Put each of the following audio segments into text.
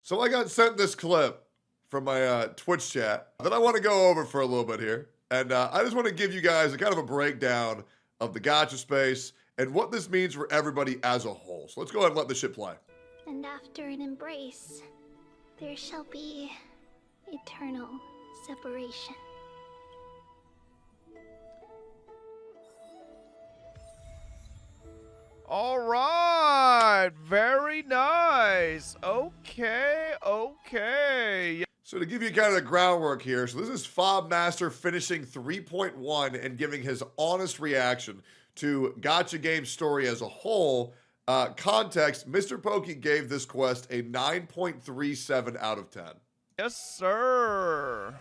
So I got sent this clip from my Twitch chat that I want to go over for a little bit here. And I just want to give you guys a kind of a breakdown of the gacha space and what this means for everybody as a whole. So let's go ahead and let this shit play. And after an embrace, there shall be eternal separation. All right, very nice. Okay. So to give you kind of the groundwork here, so this is Fob Master finishing 3.1 and giving his honest reaction to Gacha game story as a whole. Context, Mr. Pokey gave this quest a 9.37 out of 10. Yes, sir.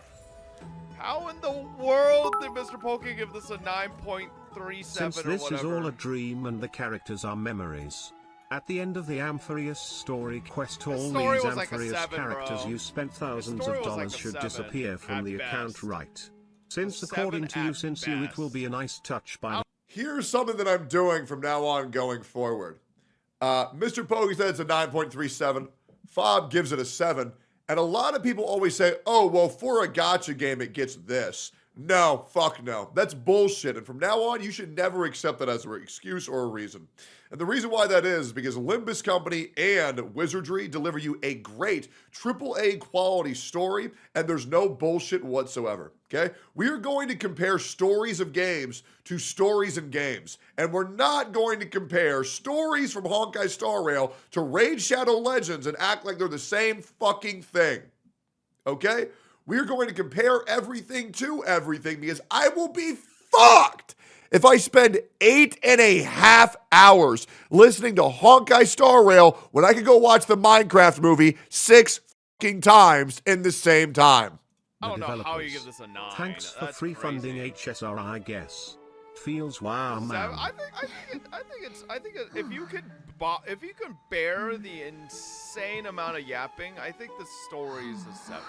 How in the world did Mr. Pokey give this a 9.37 Since or this whatever? is all a dream and the characters are memories. At the end of the Amphireus story quest, all story these was like a Amphireus 7, characters bro. you spent thousands story of was like dollars a should 7 disappear from at the best. account, right? Since 7 according to you, at since you, it will best. be a nice touch by Here's something that I'm doing from now on going forward. Mr. Pokey said it's a 9.37. Fob gives it a 7. And a lot of people always say, oh, well, for a gacha game, it gets this. No, fuck no. That's bullshit. And from now on, you should never accept that as an excuse or a reason. And the reason why that is because Limbus Company and Wizardry deliver you a great AAA quality story, and there's no bullshit whatsoever, okay? We are going to compare stories of games to stories in games, and we're not going to compare stories from Honkai Star Rail to Raid Shadow Legends and act like they're the same fucking thing, okay? We're going to compare everything to everything because I will be fucked if I spend 8.5 hours listening to Honkai Star Rail when I could go watch the Minecraft movie 6 fucking times in the same time. I don't know how you developers. give this a 9. Thanks for That's free crazy. funding HSR, I guess. Feels wow, man. I think if you can bear the insane amount of yapping, I think the story is a 7.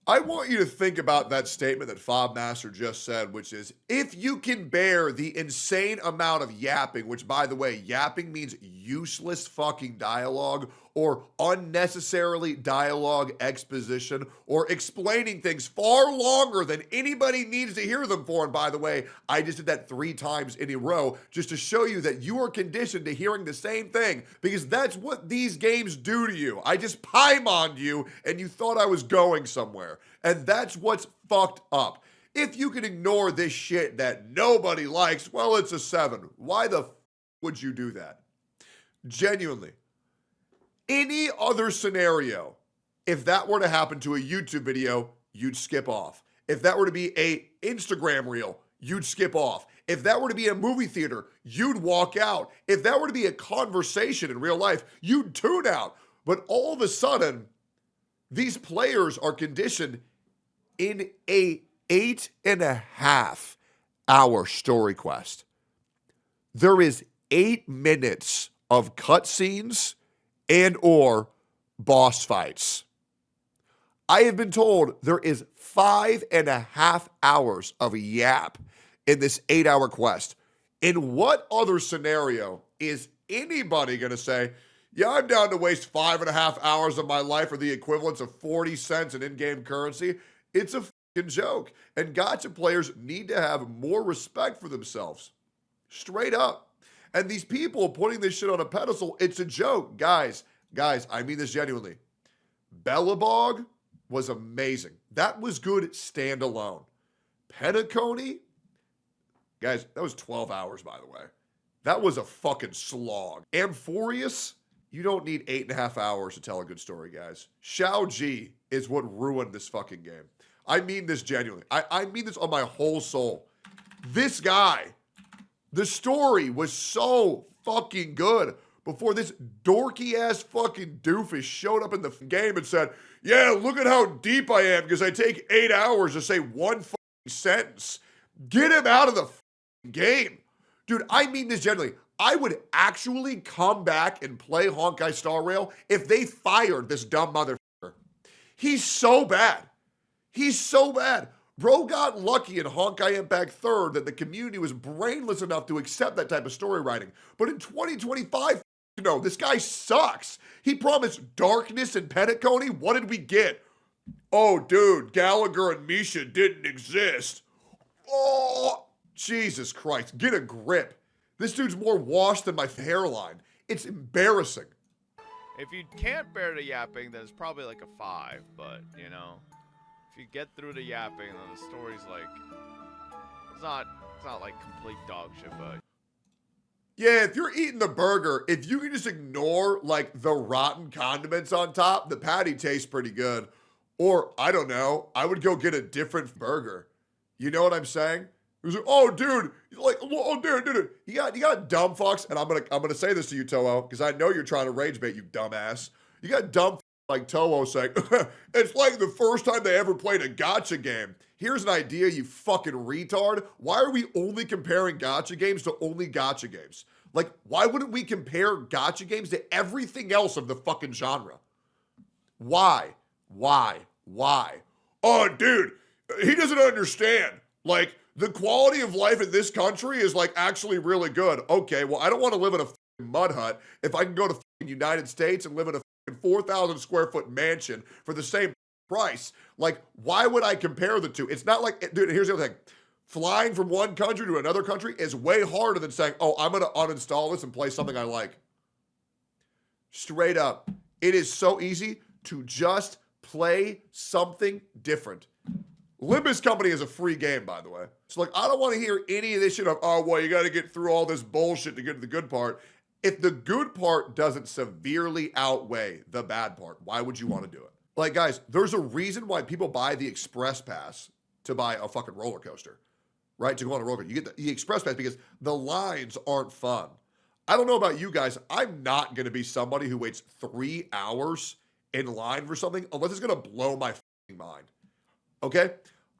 I want you to think about that statement that Fob Master just said, which is, if you can bear the insane amount of yapping, which, by the way, yapping means useless fucking dialogue or unnecessarily dialogue exposition or explaining things far longer than anybody needs to hear them for. And by the way, I just did that 3 times in a row just to show you that you are conditioned to hearing the same thing because that's what these games do to you. I just paimoned you and you thought I was going somewhere. And that's what's fucked up. If you can ignore this shit that nobody likes, well, it's a 7. Why the would you do that? Genuinely. Any other scenario, if that were to happen to a YouTube video, you'd skip off. If that were to be a Instagram reel, you'd skip off. If that were to be a movie theater, you'd walk out. If that were to be a conversation in real life, you'd tune out. But all of a sudden, these players are conditioned in a 8.5 hour story quest. There is 8 minutes of cutscenes and or boss fights. I have been told there is 5.5 hours of yap in this 8-hour quest. In what other scenario is anybody going to say, yeah, I'm down to waste 5.5 hours of my life or the equivalent of 40 cents in in-game currency? It's a fucking joke. And gacha players need to have more respect for themselves. Straight up. And these people putting this shit on a pedestal, it's a joke. Guys, I mean this genuinely. Bellabog was amazing. That was good standalone. Penacony, guys, that was 12 hours, by the way. That was a fucking slog. Amphorius, you don't need 8.5 hours to tell a good story, guys. Shao Ji is what ruined this fucking game. I mean this genuinely. I mean this on my whole soul. This guy, the story was so fucking good before this dorky ass fucking doofus showed up in the game and said, yeah, look at how deep I am because I take 8 hours to say one fucking sentence. Get him out of the fucking game. Dude, I mean this genuinely. I would actually come back and play Honkai Star Rail if they fired this dumb motherfucker. He's so bad. He's so bad. Bro got lucky in Honkai Impact 3rd that the community was brainless enough to accept that type of story writing. But in 2025, know. This guy sucks. He promised darkness and Penacony. What did we get? Oh, dude, Gallagher and Misha didn't exist. Oh, Jesus Christ. Get a grip. This dude's more washed than my hairline. It's embarrassing. If you can't bear the yapping, then it's probably like a 5. But, you know, if you get through the yapping, then the story's like, it's not like complete dog shit, but. Yeah, if you're eating the burger, if you can just ignore, like, the rotten condiments on top, the patty tastes pretty good. Or, I don't know, I would go get a different burger. You know what I'm saying? It was like, oh, dude, like, oh, dude, you got dumb fucks, and I'm gonna say this to you, Toho, because I know you're trying to rage bait, you dumbass. You got dumb like Toho saying, it's like the first time they ever played a gacha game. Here's an idea, you fucking retard. Why are we only comparing gacha games to only gacha games? Like, why wouldn't we compare gacha games to everything else of the fucking genre? Why? Oh, dude, he doesn't understand. Like, the quality of life in this country is, like, actually really good. Okay, well, I don't want to live in a fucking mud hut if I can go to fucking United States and live in a fucking 4,000 square foot mansion for the same price. Like, why would I compare the two? It's not like, dude, here's the other thing. Flying from one country to another country is way harder than saying, oh, I'm going to uninstall this and play something I like. Straight up. It is so easy to just play something different. Limbus Company is a free game, by the way. So, like, I don't want to hear any of this shit of, oh, well, you got to get through all this bullshit to get to the good part. If the good part doesn't severely outweigh the bad part, why would you want to do it? Like, guys, there's a reason why people buy the Express Pass to buy a fucking roller coaster, right? To go on a roller coaster. You get the Express Pass because the lines aren't fun. I don't know about you guys. I'm not going to be somebody who waits 3 hours in line for something unless it's going to blow my fucking mind. Okay?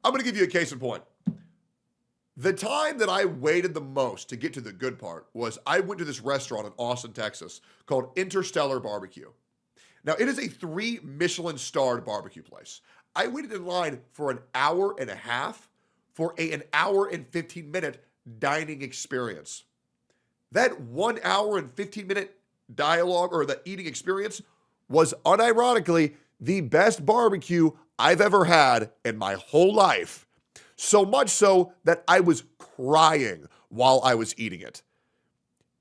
I'm going to give you a case in point. The time that I waited the most to get to the good part was I went to this restaurant in Austin, Texas called Interstellar Barbecue. Now, it is a 3 Michelin-starred barbecue place. I waited in line for an hour and a half for an hour and 15-minute dining experience. That 1 hour and 15-minute dialogue or the eating experience was unironically the best barbecue I've ever had in my whole life. So much so that I was crying while I was eating it.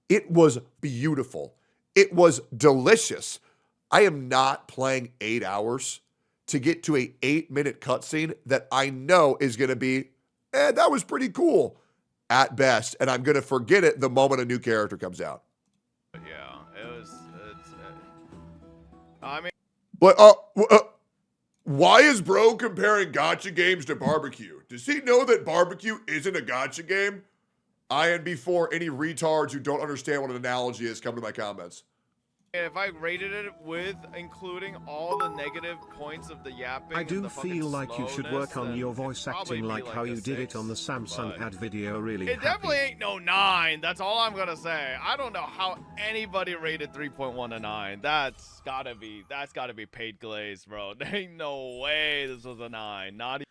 It was beautiful. It was delicious. I am not playing 8 hours to get to a 8-minute cutscene that I know is going to be, that was pretty cool at best. And I'm going to forget it the moment a new character comes out. Yeah, I mean. But, why is bro comparing gacha games to barbecue? Does he know that barbecue isn't a gacha game? And before any retards who don't understand what an analogy is come to my comments. If I rated it with including all the negative points of the yapping, I and do the fucking feel like you should work slowness, on then your it'd voice probably acting be like how a you did it 6, on the Samsung but ad video. Really it definitely ain't no 9. That's all I'm gonna say. I don't know how anybody rated 3.1 a 9. That's gotta be paid glaze, bro. There ain't no way this was a 9. Not even.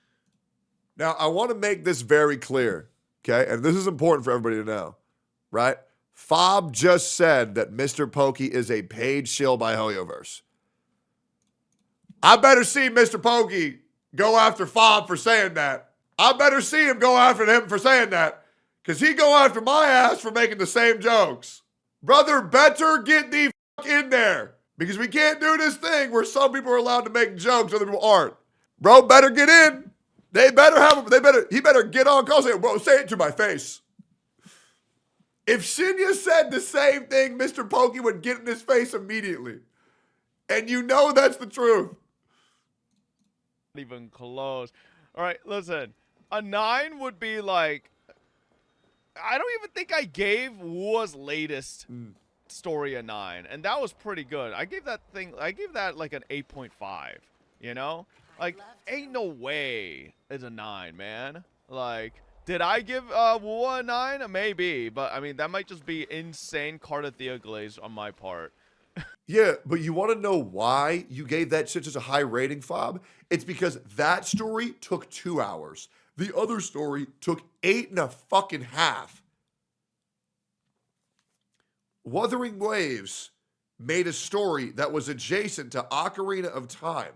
Now, I want to make this very clear, okay? And this is important for everybody to know, right? Fob just said that Mr. Pokey is a paid shill by Hoyoverse. I better see Mr. Pokey go after Fob for saying that. I better see him go after him for saying that. Because he go after my ass for making the same jokes. Brother, better get the fuck in there. Because we can't do this thing where some people are allowed to make jokes, other people aren't. Bro, better get in. He better get on call. Say, bro, say it to my face. If Shinya said the same thing, Mr. Pokey would get in his face immediately. And you know that's the truth. Even close. All right, listen. A 9 would be like, I don't even think I gave Wua's latest story a 9, and that was pretty good. I gave that like an 8.5, you know? Like, ain't no way it's a 9, man. Like, did I give Wua a 9? Maybe, but I mean, that might just be insane Cardathea glaze on my part. Yeah, but you want to know why you gave that shit such a high rating, Fob? It's because that story took 2 hours. The other story took 8.5. Wuthering Waves made a story that was adjacent to Ocarina of Time.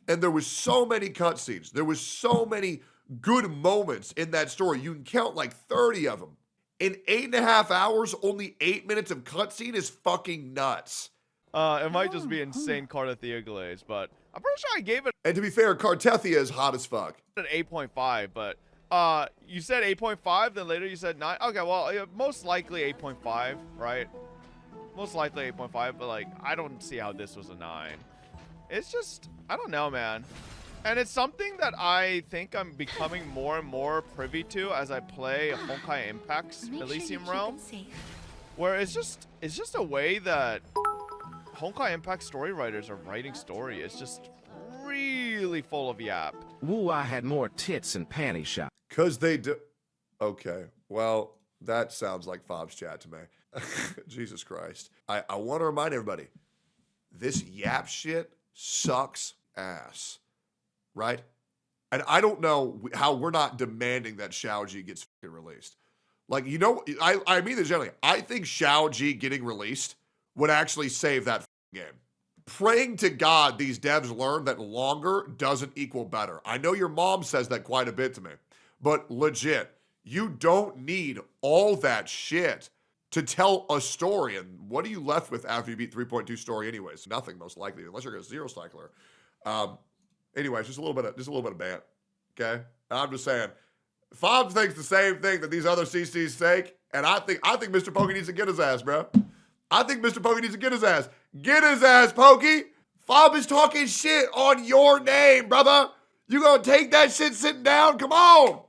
And there was so many cutscenes. There was so many good moments in that story. You can count like 30 of them. In 8.5 hours, only 8 minutes of cutscene is fucking nuts. It might just be insane Cardathia glaze, but I'm pretty sure I gave it And to be fair, Cartethia is hot as fuck. an 8.5, but you said 8.5, then later you said 9. Okay, well, most likely 8.5, right? Most likely 8.5, but like, I don't see how this was a 9. It's just, I don't know, man. And it's something that I think I'm becoming more and more privy to as I play Honkai Impact's Elysium Realm, where it's just a way that Honkai Impact story writers are writing story. It's just really full of yap. Woo, I had more tits and panty shot. Because they do. Okay. Well, that sounds like Fob's chat to me. Jesus Christ. I want to remind everybody, this yap shit sucks ass. Right? And I don't know how we're not demanding that Xiaoji gets fucking released. Like, you know, I mean this generally. I think Xiaoji getting released would actually save that game. Praying to God these devs learn that longer doesn't equal better. I know your mom says that quite a bit to me, but legit, you don't need all that shit to tell a story. And what are you left with after you beat 3.2 story anyways? Nothing, most likely, unless you're a zero cycler. Anyways, just a little bit of bant. Okay? I'm just saying. Fob thinks the same thing that these other CCs think, and I think Mr. Pokey needs to get his ass, bro. I think Mr. Pokey needs to get his ass. Get his ass, Pokey. Fob is talking shit on your name, brother. You gonna take that shit sitting down? Come on.